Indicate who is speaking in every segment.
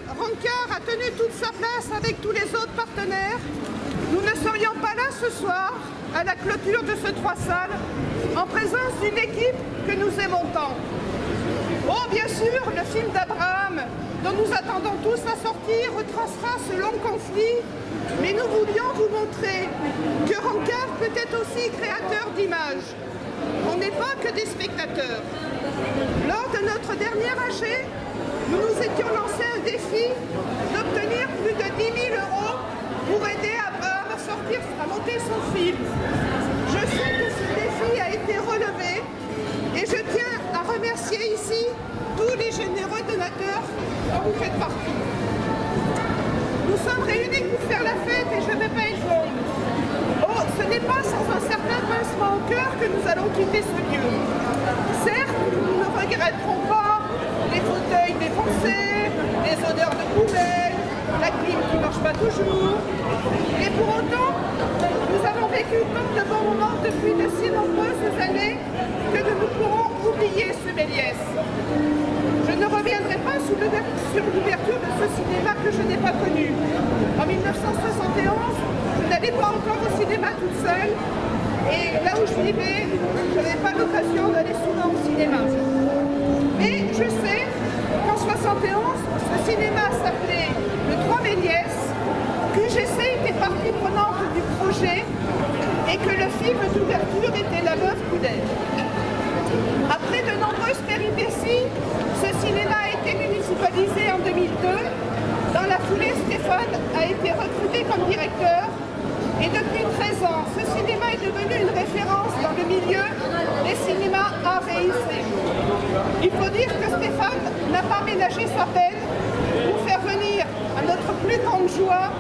Speaker 1: Rancard a tenu toute sa place avec tous les autres partenaires, nous ne serions pas là ce soir, à la clôture de ce 3 salles, en présence d'une équipe que nous aimons tant. Oh, bien sûr, le film d'Abraham, dont nous attendons tous la sortie, retracera ce long conflit, mais nous voulions vous montrer que Rancard peut être aussi créateur d'images. On n'est pas que des spectateurs. Lors de notre dernier AG, nous nous étions lancé un défi d'obtenir plus de 10 000 € pour aider Abraham à monter son film. Je sais que ce défi a été relevé et je tiens à remercier ici tous les généreux donateurs dont vous faites partie. Nous sommes réunis pour faire la fête et je ne vais pas être longue. Oh, ce n'est pas sans un certain pincement au cœur que nous allons quitter ce lieu. Certes, nous ne regretterons pas les fauteuils défoncés, les odeurs de poubelle, la clim qui ne marche pas toujours. Et pour autant, nous avons vécu tant de bons moments depuis de si nombreuses années que nous ne pourrons oublier ce Méliès. Je ne reviendrai pas sur l'ouverture de ce cinéma que je n'ai pas connu. En 1971, je n'allais pas encore au cinéma toute seule et là où je vivais, je n'avais pas l'occasion d'aller souvent au cinéma. Mais je sais qu'en 1971, ce cinéma s'appelait le 3 Méliès, qu'UGC était partie prenante du projet et que le film d'ouverture était La Veuve Coudert. Après de nombreuses péripéties, ce cinéma a été municipalisé en 2002. Dans la foulée, Stéphane a été recruté comme directeur et depuis 13 ans, ce cinéma est devenu une référence dans le milieu des cinémas à réussir. Il faut dire que Stéphane n'a pas ménagé sa peine pour faire venir à notre plus grande joie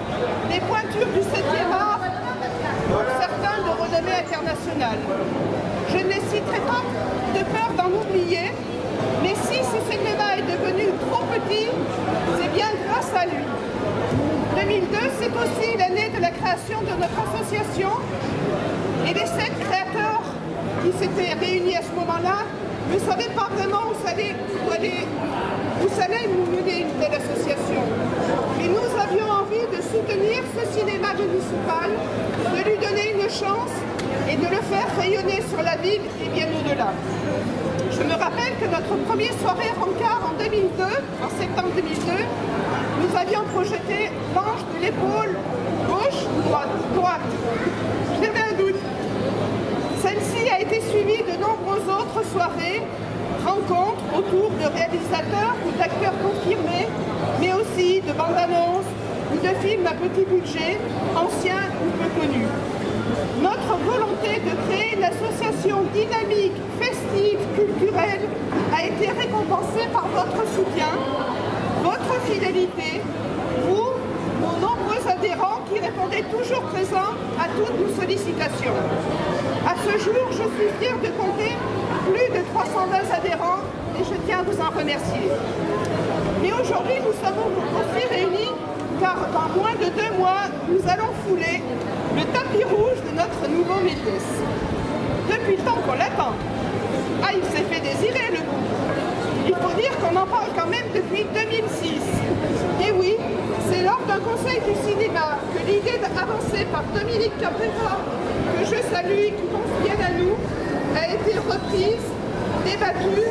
Speaker 1: des pointures du 7e art, certains de renommée internationale. Je ne les citerai pas de peur d'en oublier, mais si ce cinéma est devenu trop petit, c'est bien grâce à lui. 2002, c'est aussi l'année de la création de notre association et les 7 créateurs qui s'étaient réunis à ce moment-là ne savaient pas vraiment où ça allait nous mener une telle association. Mais nous avions envie de soutenir ce cinéma municipal, de lui donner une chance et de le faire rayonner sur la ville et bien au-delà. Je me rappelle que notre première soirée Rancard en 2002, en septembre 2002, nous avions projeté L'Ange de l'épaule gauche ou droite. J'avais un doute. Celle-ci a été suivie de nombreuses autres soirées, rencontres autour de réalisateurs ou d'acteurs confirmés, mais aussi de bandes-annonces ou de films à petit budget, anciens ou peu connus. Notre volonté de créer une association dynamique, festive, culturelle a été récompensée par votre soutien, votre fidélité, vous, nos nombreux adhérents qui répondaient toujours présents à toutes nos sollicitations. À ce jour, je suis fière de compter plus de 320 adhérents et je tiens à vous en remercier. Mais aujourd'hui, nous sommes aussi réunis car dans moins de 2 mois, nous allons fouler le tapis rouge de notre nouveau Méliès. Depuis le temps qu'on l'attend. Ah, il s'est fait désirer le goût. Il faut dire qu'on en parle quand même depuis 2006. Et oui, c'est lors d'un conseil du cinéma que l'idée avancée par Dominique Cabrera, que je salue et qui pense bien à nous, a été reprise, débattue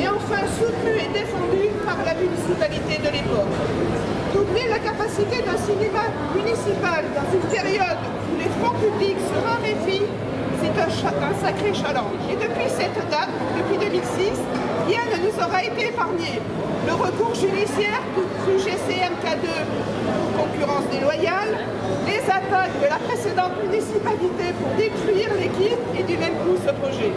Speaker 1: et enfin soutenue et défendue par la municipalité de l'époque. Doubler la capacité d'un cinéma municipal dans une période où les fonds publics se raréfient, c'est un sacré challenge. Et depuis cette date, depuis 2006, rien ne nous aura été épargné. Le recours judiciaire du GCMK2, concurrence déloyale, les attaques de la précédente municipalité pour détruire l'équipe et du même coup ce projet.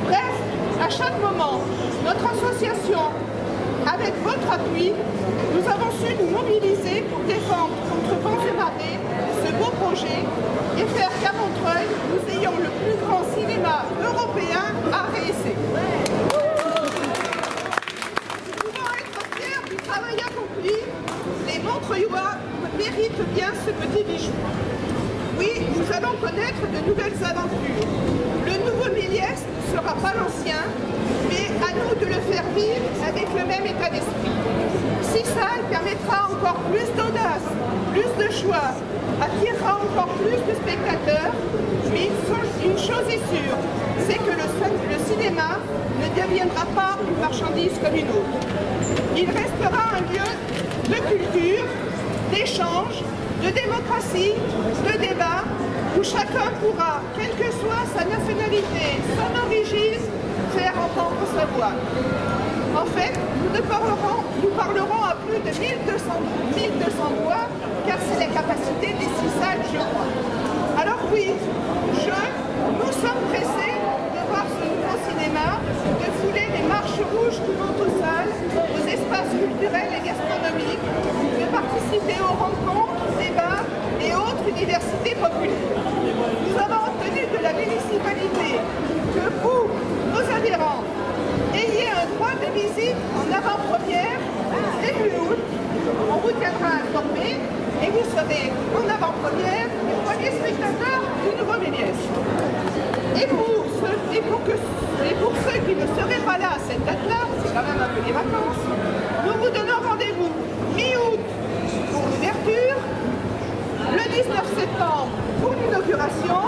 Speaker 1: Bref, à chaque moment, notre association, avec votre appui, nous avons su nous mobiliser pour défendre contre vents et marées ce beau projet et faire qu'à Montreuil, nous ayons le plus grand cinéma européen à réessayer. Pouvant être fiers du travail accompli, les Montreuillois méritent bien ce petit bijou. Oui, nous allons connaître de nouvelles aventures. Le nouveau Méliès ne sera pas l'ancien, mais à nous de le faire vivre avec le même état d'esprit. 6 salles plus d'audace, plus de choix, attirera encore plus de spectateurs, mais une chose est sûre, c'est que le cinéma ne deviendra pas une marchandise comme une autre. Il restera un lieu de culture, d'échange, de démocratie, de débat, où chacun pourra, quelle que soit sa nationalité, son origine, faire entendre sa voix. En fait, nous parlerons à plus de 1200 voix, car c'est la capacité des 6 salles, je crois. Alors oui, nous sommes pressés de voir ce nouveau cinéma, de fouler les marches rouges qui montent aux salles, aux espaces culturels et gastronomiques, de participer aux rencontres, débats et autres universités populaires. Nous avons obtenu de la municipalité que vous, nos adhérents, ayez un droit de visite en avant-première début août. On vous tiendra informé et vous serez en avant-première le premier spectateur du Nouveau-Méliès. Et pour ceux qui ne seraient pas là à cette date-là, c'est quand même un peu les vacances, nous vous donnons rendez-vous mi-août pour l'ouverture, le 19 septembre pour l'inauguration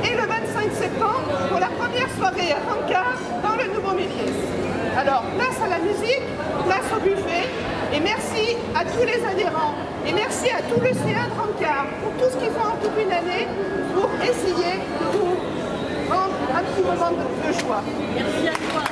Speaker 1: et le 25 septembre pour la première soirée à Rancard dans le Nouveau-Méliès. Alors, place à la musique, place au buffet, et merci à tous les adhérents, et merci à tout le CA de Rancard pour tout ce qu'ils font en toute une année pour essayer de vous rendre un petit moment de joie.
Speaker 2: Merci à toi.